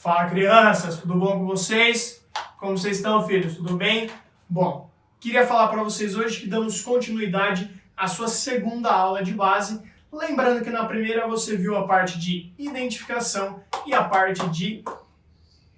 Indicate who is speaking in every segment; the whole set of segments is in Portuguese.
Speaker 1: Fala, crianças, tudo bom com vocês? Como vocês estão, filhos? Tudo bem? Bom, queria falar para vocês hoje que damos continuidade à sua segunda aula de base. Lembrando que na primeira você viu a parte de identificação e a parte de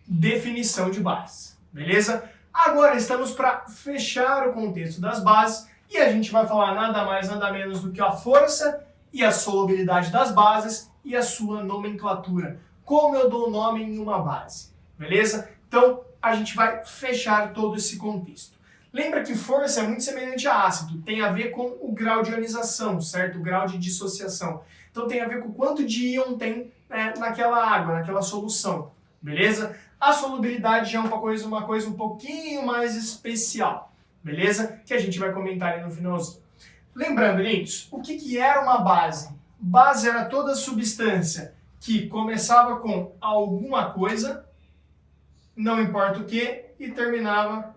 Speaker 1: definição de bases, beleza? Agora estamos para fechar o contexto das bases e a gente vai falar nada mais, nada menos do que a força e a solubilidade das bases e a sua nomenclatura. Como eu dou o nome em uma base, beleza? Então, a gente vai fechar todo esse contexto. Lembra que força é muito semelhante a ácido, tem a ver com o grau de ionização, certo? O grau de dissociação. Então, tem a ver com o quanto de íon tem naquela água, naquela solução, beleza? A solubilidade já é uma coisa um pouquinho mais especial, beleza? Que a gente vai comentar aí no finalzinho. Lembrando, lindos, o que era uma base? Base era toda substância que começava com alguma coisa, não importa o que, e terminava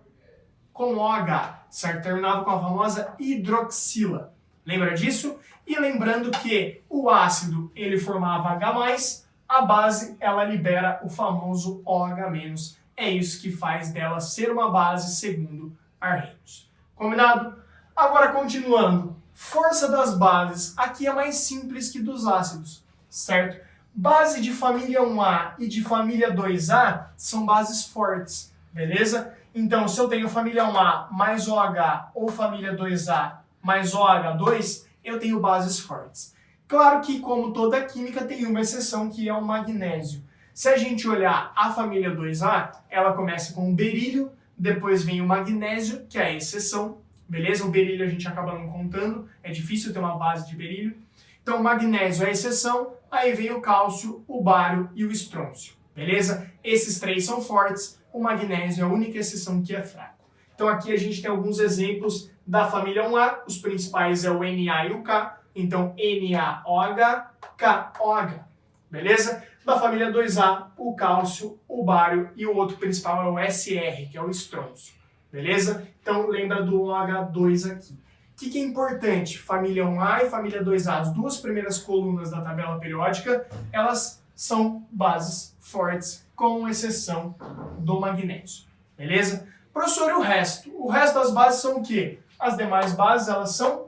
Speaker 1: com OH, certo? Terminava com a famosa hidroxila. Lembra disso? E lembrando que o ácido, ele formava H+, a base, ela libera o famoso OH-. É isso que faz dela ser uma base segundo Arrhenius. Combinado? Agora, continuando. Força das bases. Aqui é mais simples que dos ácidos, certo? Base de família 1A e de família 2A são bases fortes, beleza? Então, se eu tenho família 1A mais OH ou família 2A mais OH2, eu tenho bases fortes. Claro que, como toda química, tem uma exceção que é o magnésio. Se a gente olhar a família 2A, ela começa com o berílio, depois vem o magnésio, que é a exceção, beleza? O berílio a gente acaba não contando, é difícil ter uma base de berílio. Então, o magnésio é a exceção, aí vem o cálcio, o bário e o estrôncio, beleza? Esses três são fortes, o magnésio é a única exceção que é fraco. Então, aqui a gente tem alguns exemplos da família 1A, os principais é o Na e o K, então NaOH, KOH, beleza? Da família 2A, o cálcio, o bário e o outro principal é o Sr, que é o estrôncio, beleza? Então, lembra do OH2 aqui. O que é importante? Família 1A e família 2A, as duas primeiras colunas da tabela periódica, elas são bases fortes, com exceção do magnésio. Beleza? Professor, e o resto? O resto das bases são o quê? As demais bases, elas são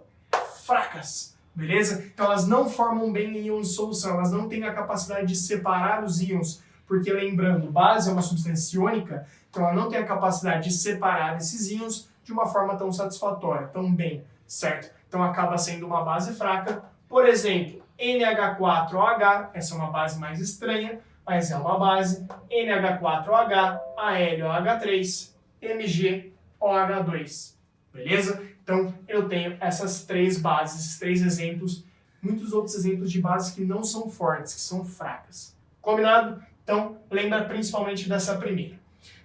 Speaker 1: fracas. Beleza? Então elas não formam bem íons de solução, elas não têm a capacidade de separar os íons, porque lembrando, base é uma substância iônica, então ela não tem a capacidade de separar esses íons de uma forma tão satisfatória, tão bem, certo? Então acaba sendo uma base fraca. Por exemplo, NH4OH, essa é uma base mais estranha, mas é uma base. NH4OH, AlOH3, MgOH2. Beleza? Então eu tenho essas três bases, esses três exemplos, muitos outros exemplos de bases que não são fortes, que são fracas. Combinado? Então lembra principalmente dessa primeira.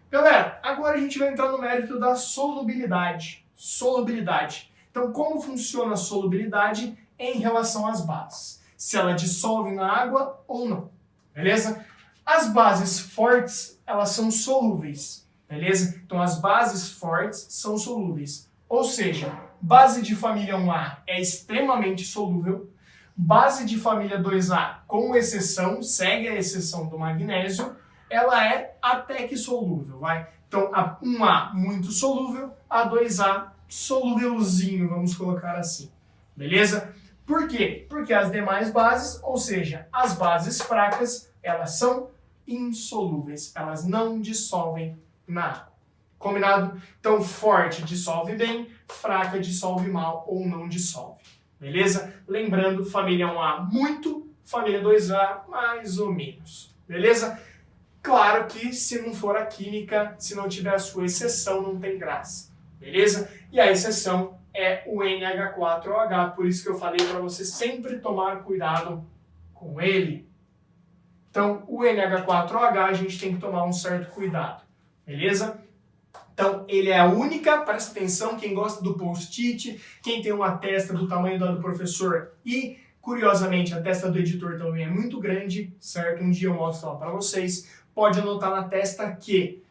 Speaker 1: Galera, agora a gente vai entrar no mérito da solubilidade. Solubilidade. Então, como funciona a solubilidade em relação às bases? Se ela dissolve na água ou não. Beleza? As bases fortes, elas são solúveis. Beleza? Então, as bases fortes são solúveis. Ou seja, base de família 1A é extremamente solúvel. Base de família 2A, com exceção, segue a exceção do magnésio, ela é até que solúvel, vai? Então, a 1A muito solúvel, a 2A solúvelzinho, vamos colocar assim. Beleza? Por quê? Porque as demais bases, ou seja, as bases fracas, elas são insolúveis, elas não dissolvem na água. Combinado? Então, forte dissolve bem, fraca dissolve mal ou não dissolve. Beleza? Lembrando, família 1A muito, família 2A mais ou menos. Beleza? Claro que se não for a química, se não tiver a sua exceção, não tem graça. Beleza? E a exceção é o NH4OH, por isso que eu falei para você sempre tomar cuidado com ele. Então, o NH4OH a gente tem que tomar um certo cuidado. Beleza? Então, ele é a única, presta atenção, quem gosta do post-it, quem tem uma testa do tamanho da do professor e, curiosamente, a testa do editor também é muito grande, certo? Um dia eu mostro ela para vocês. Pode anotar na testa que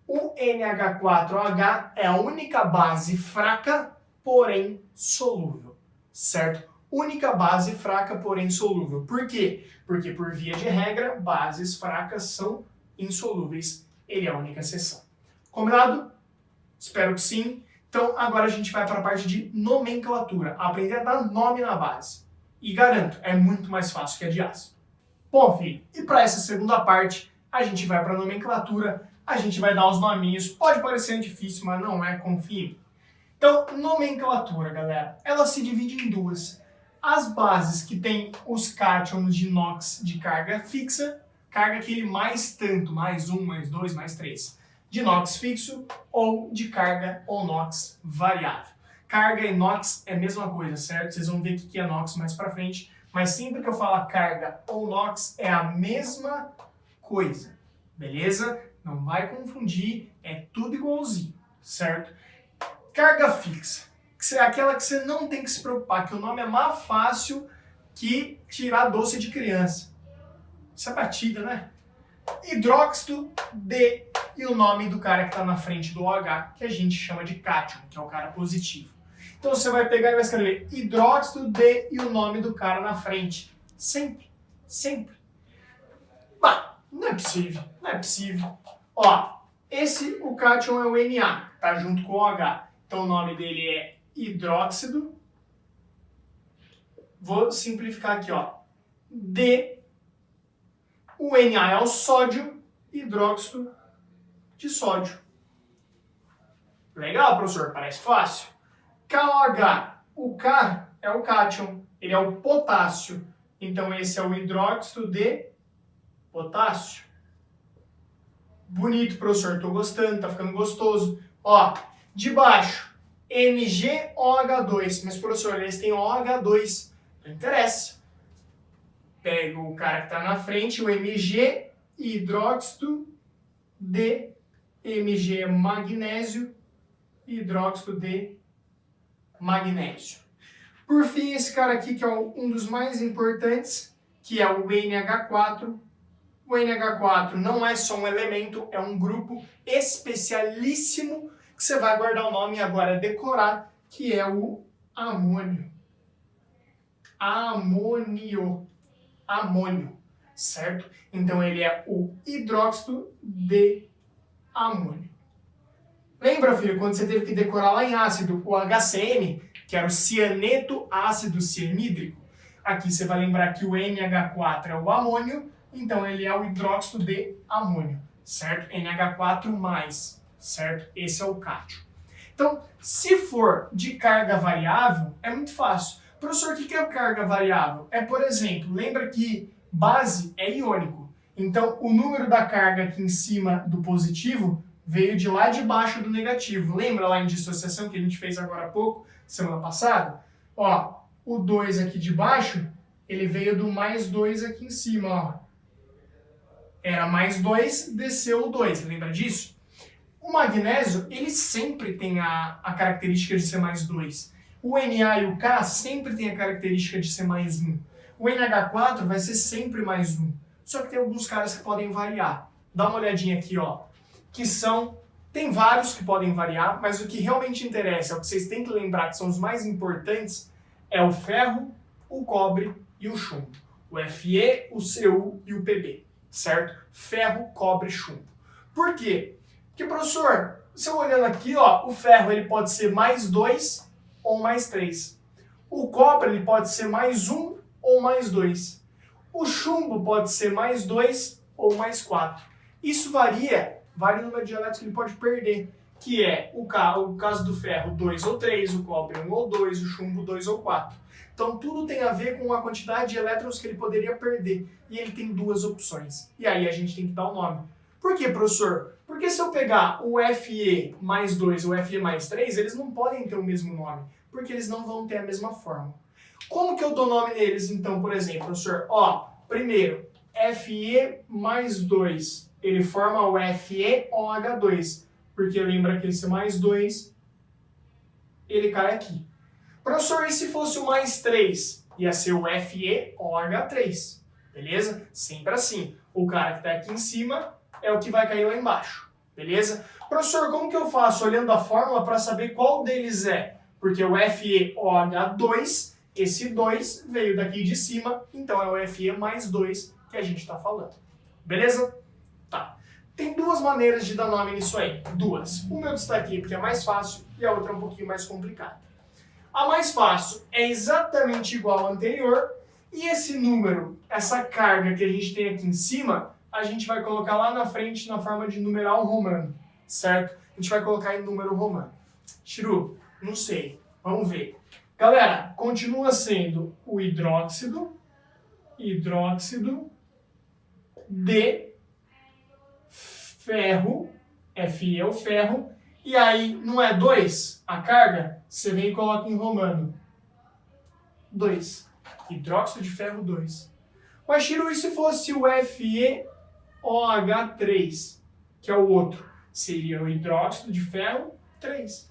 Speaker 1: o NH4OH é a única base fraca, porém solúvel, certo? Única base fraca, porém solúvel. Por quê? Porque, por via de regra, bases fracas são insolúveis, ele é a única exceção. Combinado? Espero que sim. Então agora a gente vai para a parte de nomenclatura, aprender a dar nome na base. E garanto, é muito mais fácil que a de ácido. Bom, filho, e para essa segunda parte, a gente vai para a nomenclatura, a gente vai dar os nominhos. Pode parecer difícil, mas não é, confia em mim. Então, nomenclatura, galera, ela se divide em duas. As bases que tem os cátions de NOx de carga fixa, carga aquele mais tanto, mais 1, mais 2, mais 3, de NOx fixo ou de carga ou NOx variável. Carga e NOx é a mesma coisa, certo? Vocês vão ver o que é NOx mais pra frente, mas sempre que eu falar carga ou NOx é a mesma coisa, beleza? Não vai confundir, é tudo igualzinho, certo? Carga fixa, que é aquela que você não tem que se preocupar, que o nome é mais fácil que tirar doce de criança. Isso é batida, né? Hidróxido de e o nome do cara que está na frente do OH, que a gente chama de cátion, que é o cara positivo. Então você vai pegar e vai escrever hidróxido de e o nome do cara na frente. Sempre, sempre. Bah, não é possível, não é possível. Ó, o cátion é o Na, tá junto com o OH. Então o nome dele é hidróxido. Vou simplificar aqui, ó. De. O Na é o sódio, hidróxido de sódio. Legal, professor? Parece fácil. KOH. O K é o cátion, ele é o potássio. Então esse é o hidróxido de potássio. Bonito, professor. Tô gostando, tá ficando gostoso. Ó, de baixo, MgOH2. Mas, professor, eles têm OH2. Não interessa. Pega o cara que está na frente, o Mg, hidróxido de Mg magnésio, hidróxido de magnésio. Por fim, esse cara aqui que é um dos mais importantes, que é o NH4. O NH4 não é só um elemento, é um grupo especialíssimo que você vai guardar o nome e agora decorar, que é o amônio. Amônio, certo? Então ele é o hidróxido de amônio. Lembra, filho, quando você teve que decorar lá em ácido o HCN, que era o cianeto ácido cianídrico? Aqui você vai lembrar que o NH4 é o amônio, então ele é o hidróxido de amônio, certo? NH4+, certo? Esse é o cátion. Então, se for de carga variável, é muito fácil. Professor, o que é carga variável? É, por exemplo, lembra que base é iônico. Então, o número da carga aqui em cima do positivo veio de lá de baixo do negativo. Lembra lá em dissociação que a gente fez agora há pouco, semana passada? Ó, o 2 aqui de baixo, ele veio do mais 2 aqui em cima, ó. Era mais 2, desceu o 2, lembra disso? O magnésio, ele sempre tem a característica de ser mais 2. O Na e o K sempre tem a característica de ser mais 1. O NH4 vai ser sempre mais 1. Só que tem alguns caras que podem variar. Dá uma olhadinha aqui, ó. Tem vários que podem variar, mas o que realmente interessa, o que vocês têm que lembrar que são os mais importantes, é o ferro, o cobre e o chumbo. O Fe, o Cu e o Pb, certo? Ferro, cobre e chumbo. Por quê? Porque, professor, se eu olhando aqui, ó, o ferro ele pode ser mais 2 ou mais 3. O cobre ele pode ser mais 1 ou mais 2. O chumbo pode ser mais 2 ou mais 4. Isso varia o número de elétrons que ele pode perder, que é o caso do ferro 2 ou 3, o cobre 1 ou 2, o chumbo 2 ou 4. Então tudo tem a ver com a quantidade de elétrons que ele poderia perder. E ele tem duas opções. E aí a gente tem que dar o nome. Por quê, professor? Porque se eu pegar o Fe mais 2 ou Fe mais 3, eles não podem ter o mesmo nome, porque eles não vão ter a mesma forma. Como que eu dou nome neles, então, por exemplo, professor? Ó, primeiro, Fe mais 2, ele forma o FeOH2, porque lembra que esse mais 2, ele cai aqui. Professor, e se fosse o mais 3? Ia ser o FeOH3, beleza? Sempre assim. O cara que está aqui em cima é o que vai cair lá embaixo, beleza? Professor, como que eu faço olhando a fórmula para saber qual deles é? Porque o FeOH2, esse 2 veio daqui de cima, então é o Fe mais 2 que a gente está falando, beleza? Tá. Tem duas maneiras de dar nome nisso aí. Duas. Uma eu destaquei porque é mais fácil e a outra é um pouquinho mais complicada. A mais fácil é exatamente igual à anterior e esse número, essa carga que a gente tem aqui em cima, a gente vai colocar lá na frente na forma de numeral romano, certo? A gente vai colocar em número romano. Chiru, não sei. Vamos ver. Galera, continua sendo o hidróxido de ferro, Fe é o ferro, e aí não é 2 a carga? Você vem e coloca em romano. 2. Hidróxido de ferro 2. Mas, Chiru, e se fosse o FeOH3, que é o outro? Seria o hidróxido de ferro 3.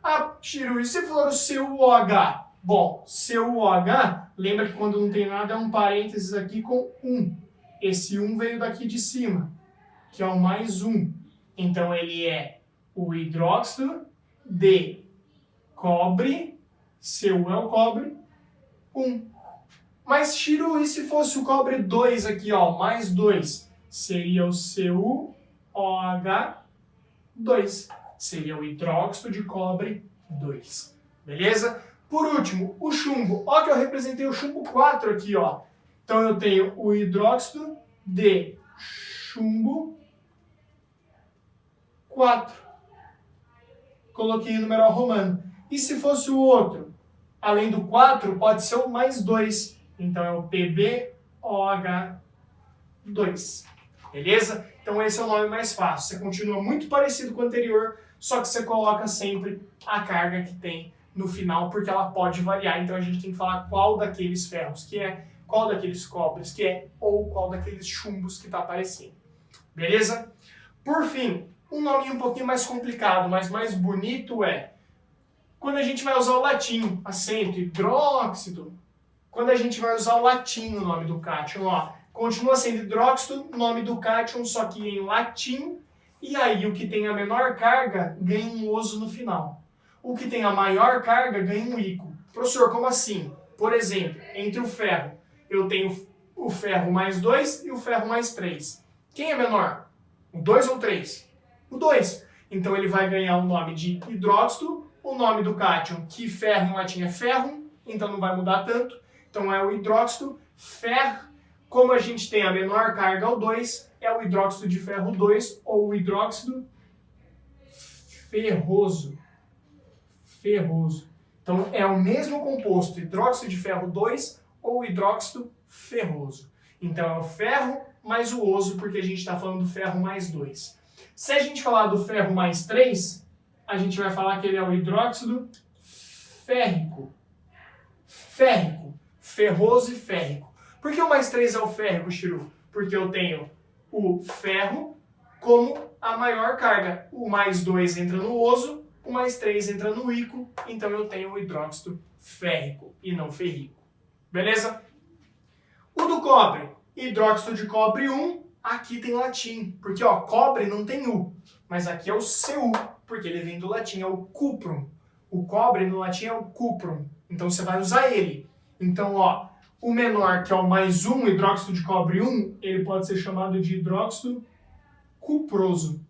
Speaker 1: Ah, Chiru, e se for o CuOH? Bom, CuOH, lembra que quando não tem nada é um parênteses aqui com 1. Esse 1 veio daqui de cima, que é o mais 1. Então ele é o hidróxido de cobre, Cu é o cobre, 1. Mas, Chiru, e se fosse o cobre 2 aqui, ó, mais 2? Seria o CuOH2. Seria o hidróxido de cobre 2. Beleza? Por último, o chumbo. Ó que eu representei o chumbo 4 aqui, ó. Então eu tenho o hidróxido de chumbo 4. Coloquei em numeral romano. E se fosse o outro? Além do 4, pode ser o mais 2. Então é o PbOH2. Beleza? Então esse é o nome mais fácil. Você continua muito parecido com o anterior, só que você coloca sempre a carga que tem no final, porque ela pode variar. Então a gente tem que falar qual daqueles ferros que é, qual daqueles cobres que é, ou qual daqueles chumbos que está aparecendo. Beleza? Por fim, um nome um pouquinho mais complicado, mas mais bonito é quando a gente vai usar o latim, acento, hidróxido. Quando a gente vai usar o latim no nome do cátion, ó, continua sendo hidróxido, nome do cátion, só que em latim, e aí o que tem a menor carga ganha um oso no final. O que tem a maior carga ganha um ico. Professor, como assim? Por exemplo, entre o ferro, eu tenho o ferro mais 2 e o ferro mais 3. Quem é menor? O 2 ou o 3? O 2. Então ele vai ganhar o nome de hidróxido, o nome do cátion, que ferro em latim é ferrum, então não vai mudar tanto. Então é o hidróxido fer. Como a gente tem a menor carga, o 2, é o hidróxido de ferro 2 ou o hidróxido ferroso. Ferroso. Então é o mesmo composto, hidróxido de ferro 2 ou hidróxido ferroso. Então é o ferro mais o oso, porque a gente está falando do ferro mais 2. Se a gente falar do ferro mais 3, a gente vai falar que ele é o hidróxido férrico. Férrico. Ferroso e férrico. Por que o mais 3 é o férrico, Chiru? Porque eu tenho o ferro como a maior carga. O mais 2 entra no oso, o mais 3 entra no ico, então eu tenho o hidróxido férrico e não ferrico. Beleza? O do cobre, hidróxido de cobre 1, aqui tem latim, porque ó, cobre não tem U, mas aqui é o Cu, porque ele vem do latim, é o cuprum. O cobre no latim é o cuprum, então você vai usar ele. Então, ó, o menor, que é o mais 1, hidróxido de cobre 1, ele pode ser chamado de hidróxido cuproso.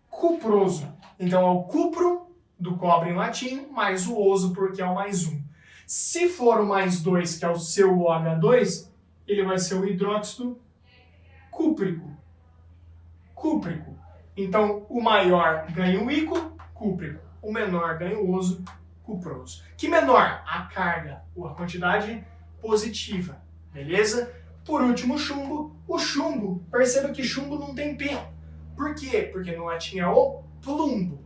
Speaker 1: Cuproso. Então é o cuprum do cobre em latim, mais o oso, porque é o mais 1. Se for o mais 2, que é o CuOH2, ele vai ser o hidróxido cúprico. Cúprico. Então o maior ganha o ico, cúprico. O menor ganha o oso, cuproso. Que menor? A carga, ou a quantidade positiva. Beleza? Por último, o chumbo. O chumbo, perceba que chumbo não tem P. Por quê? Porque no latim é o plumbo.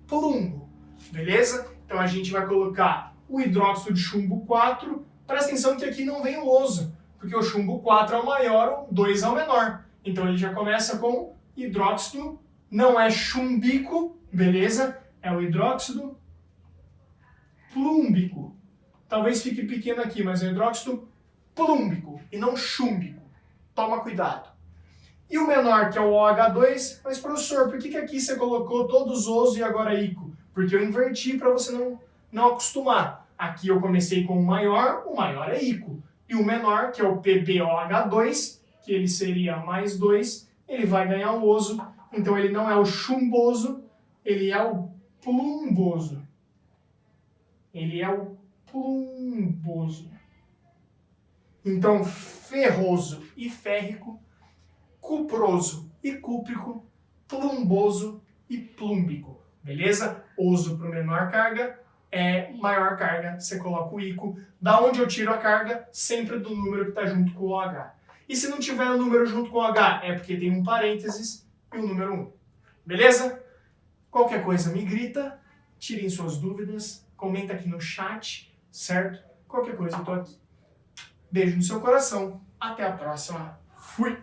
Speaker 1: Plumbo. Beleza? Então a gente vai colocar o hidróxido de chumbo 4. Presta atenção que aqui não vem o oso, porque o chumbo 4 é o maior, o 2 é o menor. Então ele já começa com hidróxido, não é chumbico, beleza? É o hidróxido plúmbico. Talvez fique pequeno aqui, mas é o hidróxido plúmbico e não chúmbico. Toma cuidado. E o menor, que é o OH2, mas professor, por que aqui você colocou todos oso e agora ico? Porque eu inverti para você não acostumar. Aqui eu comecei com o maior é ico. E o menor, que é o PbOH2, que ele seria mais 2, ele vai ganhar o oso, então ele não é o chumboso, ele é o plumboso. Ele é o plumboso. Então, ferroso e férrico, cuproso e cúprico, plumboso e plúmbico. Beleza? Oso para menor carga, maior carga, você coloca o ico. Da onde eu tiro a carga? Sempre do número que está junto com o H. E se não tiver o número junto com o H, é porque tem um parênteses e o número 1. Beleza? Qualquer coisa me grita, tirem suas dúvidas, comenta aqui no chat, certo? Qualquer coisa eu tô aqui. Beijo no seu coração, até a próxima. Fui!